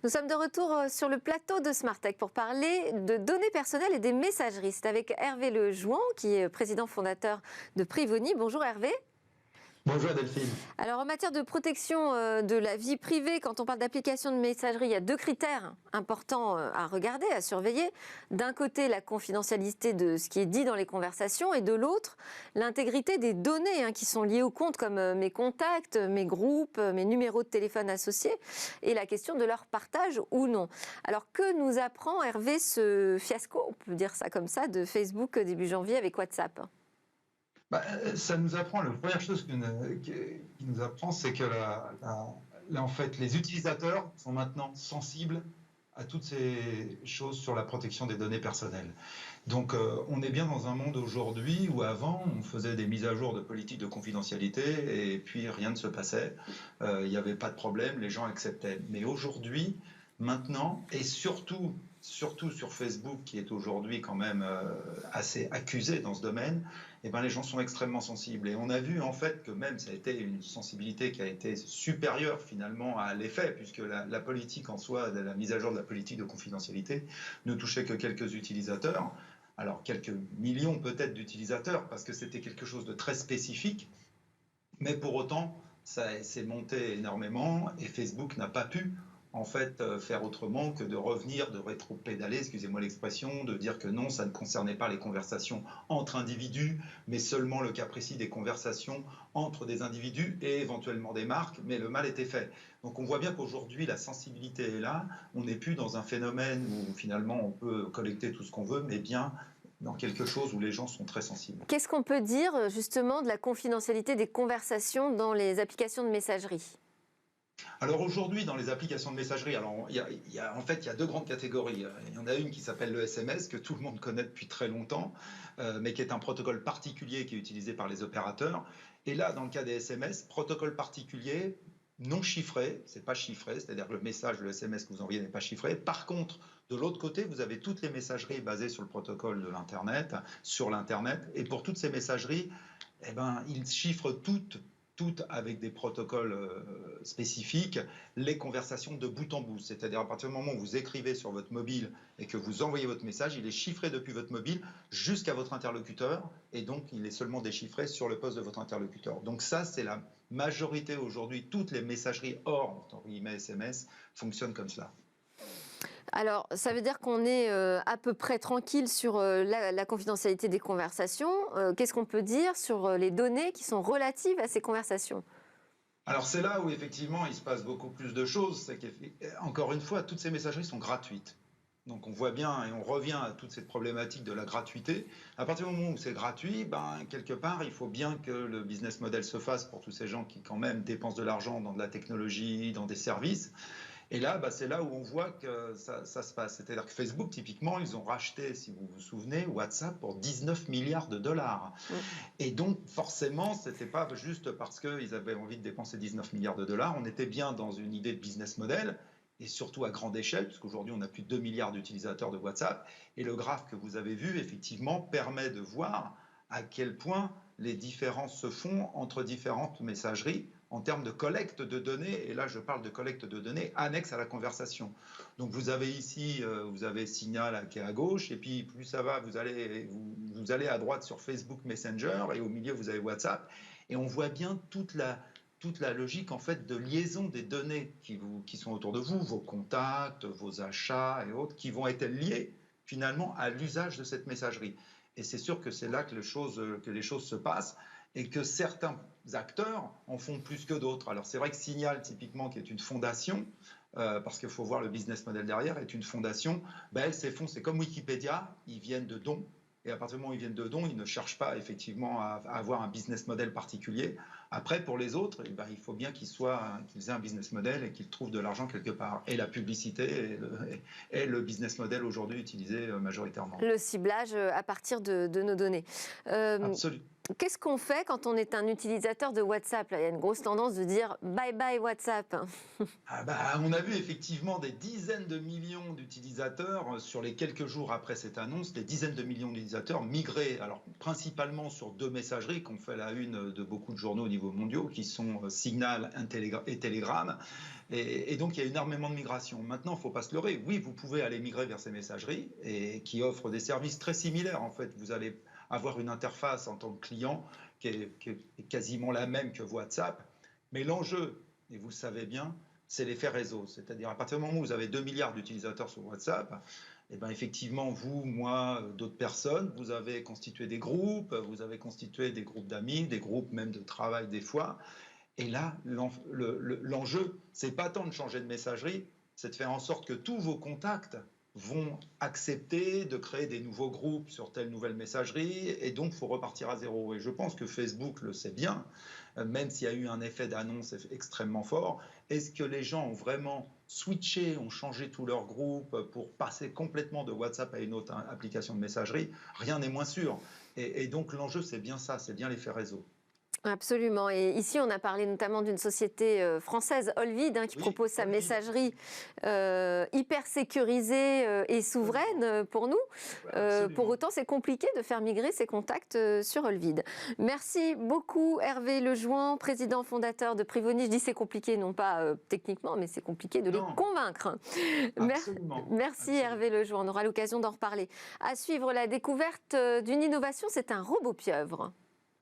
Nous sommes de retour sur le plateau de Smart Tech pour parler de données personnelles et des messageries. C'est avec Hervé Lejouan, qui est président fondateur de Privoni. Bonjour Hervé. Bonjour Delphine. Alors en matière de protection de la vie privée, quand on parle d'application de messagerie, il y a deux critères importants à regarder, à surveiller. D'un côté, la confidentialité de ce qui est dit dans les conversations et de l'autre, l'intégrité des données qui sont liées au compte, comme mes contacts, mes groupes, mes numéros de téléphone associés et la question de leur partage ou non. Alors que nous apprend Hervé ce fiasco, on peut dire ça comme ça, de Facebook début janvier avec WhatsApp ? Ça nous apprend, la première chose qui nous apprend, c'est que en fait, les utilisateurs sont maintenant sensibles à toutes ces choses sur la protection des données personnelles. Donc on est bien dans un monde aujourd'hui où avant on faisait des mises à jour de politique de confidentialité et puis rien ne se passait, il n'y avait pas de problème, les gens acceptaient. Mais aujourd'hui, maintenant, et surtout sur Facebook, qui est aujourd'hui quand même assez accusé dans ce domaine, eh ben, les gens sont extrêmement sensibles. Et on a vu en fait que même ça a été une sensibilité qui a été supérieure finalement à l'effet, puisque la politique en soi, la mise à jour de la politique de confidentialité, ne touchait que quelques utilisateurs. Alors quelques millions peut-être d'utilisateurs, parce que c'était quelque chose de très spécifique, mais pour autant, ça s'est monté énormément et Facebook n'a pas pu en fait faire autrement que de revenir, de rétro-pédaler, excusez-moi l'expression, de dire que non, ça ne concernait pas les conversations entre individus, mais seulement le cas précis des conversations entre des individus et éventuellement des marques, mais le mal était fait. Donc on voit bien qu'aujourd'hui la sensibilité est là, on n'est plus dans un phénomène où finalement on peut collecter tout ce qu'on veut, mais bien dans quelque chose où les gens sont très sensibles. Qu'est-ce qu'on peut dire justement de la confidentialité des conversations dans les applications de messagerie ? Alors aujourd'hui, dans les applications de messagerie, en fait, il y a deux grandes catégories. Il y en a une qui s'appelle le SMS, que tout le monde connaît depuis très longtemps, mais qui est un protocole particulier qui est utilisé par les opérateurs. Et là, dans le cas des SMS, protocole particulier non chiffré, c'est pas chiffré, c'est-à-dire que le message, le SMS que vous envoyez n'est pas chiffré. Par contre, de l'autre côté, vous avez toutes les messageries basées sur le protocole de l'Internet, sur l'Internet. Et pour toutes ces messageries, eh ben, ils chiffrent toutes avec des protocoles spécifiques, les conversations de bout en bout. C'est-à-dire à partir du moment où vous écrivez sur votre mobile et que vous envoyez votre message, il est chiffré depuis votre mobile jusqu'à votre interlocuteur et donc il est seulement déchiffré sur le poste de votre interlocuteur. Donc ça, c'est la majorité aujourd'hui. Toutes les messageries hors, entre guillemets, SMS fonctionnent comme cela. Alors, ça veut dire qu'on est à peu près tranquille sur la confidentialité des conversations. Qu'est-ce qu'on peut dire sur les données qui sont relatives à ces conversations ? Alors c'est là où effectivement il se passe beaucoup plus de choses. C'est qu'encore une fois, toutes ces messageries sont gratuites. Donc on voit bien et on revient à toute cette problématique de la gratuité. À partir du moment où c'est gratuit, quelque part, il faut bien que le business model se fasse pour tous ces gens qui quand même dépensent de l'argent dans de la technologie, dans des services. Et là, c'est là où on voit que ça se passe. C'est-à-dire que Facebook, typiquement, ils ont racheté, si vous vous souvenez, WhatsApp pour 19 milliards de dollars. Et donc, forcément, ce n'était pas juste parce qu'ils avaient envie de dépenser 19 milliards de dollars. On était bien dans une idée de business model, et surtout à grande échelle, puisqu'aujourd'hui, on a plus de 2 milliards d'utilisateurs de WhatsApp. Et le graphe que vous avez vu, effectivement, permet de voir à quel point les différences se font entre différentes messageries en termes de collecte de données, et là je parle de collecte de données annexes à la conversation. Donc vous avez ici, vous avez Signal qui est à gauche, et puis plus ça va, vous allez à droite sur Facebook Messenger, et au milieu vous avez WhatsApp, et on voit bien toute la logique en fait de liaison des données qui sont autour de vous, vos contacts, vos achats et autres, qui vont être liés finalement à l'usage de cette messagerie. Et c'est sûr que c'est là que les choses se passent et que certains acteurs en font plus que d'autres. Alors c'est vrai que Signal, typiquement, qui est une fondation, parce qu'il faut voir le business model derrière, est une fondation, ces fonds, c'est comme Wikipédia, ils viennent de dons. Et à partir du moment où ils viennent de dons, ils ne cherchent pas effectivement à avoir un business model particulier. Après, pour les autres, il faut bien qu'ils aient un business model et qu'ils trouvent de l'argent quelque part. Et la publicité est le business model aujourd'hui utilisé majoritairement. Le ciblage à partir de nos données. Absolument. Qu'est-ce qu'on fait quand on est un utilisateur de WhatsApp? Là, il y a une grosse tendance de dire bye bye WhatsApp. On a vu effectivement des dizaines de millions d'utilisateurs sur les quelques jours après cette annonce, des dizaines de millions d'utilisateurs migrer, alors principalement sur 2 messageries qui ont fait la une de beaucoup de journaux au niveau mondial, qui sont Signal et Telegram. Et donc il y a énormément de migration. Maintenant, il ne faut pas se leurrer. Oui, vous pouvez aller migrer vers ces messageries et qui offrent des services très similaires. En fait, vous allez avoir une interface en tant que client qui est quasiment la même que WhatsApp. Mais l'enjeu, et vous le savez bien, c'est l'effet réseau. C'est-à-dire, à partir du moment où vous avez 2 milliards d'utilisateurs sur WhatsApp, eh ben effectivement, vous, moi, d'autres personnes, vous avez constitué des groupes, vous avez constitué des groupes d'amis, des groupes même de travail des fois. Et là, l'enjeu, c'est pas tant de changer de messagerie, c'est de faire en sorte que tous vos contacts vont accepter de créer des nouveaux groupes sur telle nouvelle messagerie, et donc il faut repartir à zéro. Et je pense que Facebook le sait bien, même s'il y a eu un effet d'annonce extrêmement fort. Est-ce que les gens ont vraiment switché, ont changé tous leurs groupes pour passer complètement de WhatsApp à une autre application de messagerie? Rien n'est moins sûr. Et donc l'enjeu, c'est bien ça, c'est bien l'effet réseau. Absolument. Et ici, on a parlé notamment d'une société française, Olvid, qui propose sa messagerie hyper sécurisée et souveraine pour nous. Pour autant, c'est compliqué de faire migrer ses contacts sur Olvid. Merci beaucoup, Hervé Lejouan, président fondateur de Privoni. Je dis c'est compliqué, non pas techniquement, mais c'est compliqué de les convaincre. Merci, Hervé Lejouan. On aura l'occasion d'en reparler. À suivre, la découverte d'une innovation, c'est un robot pieuvre.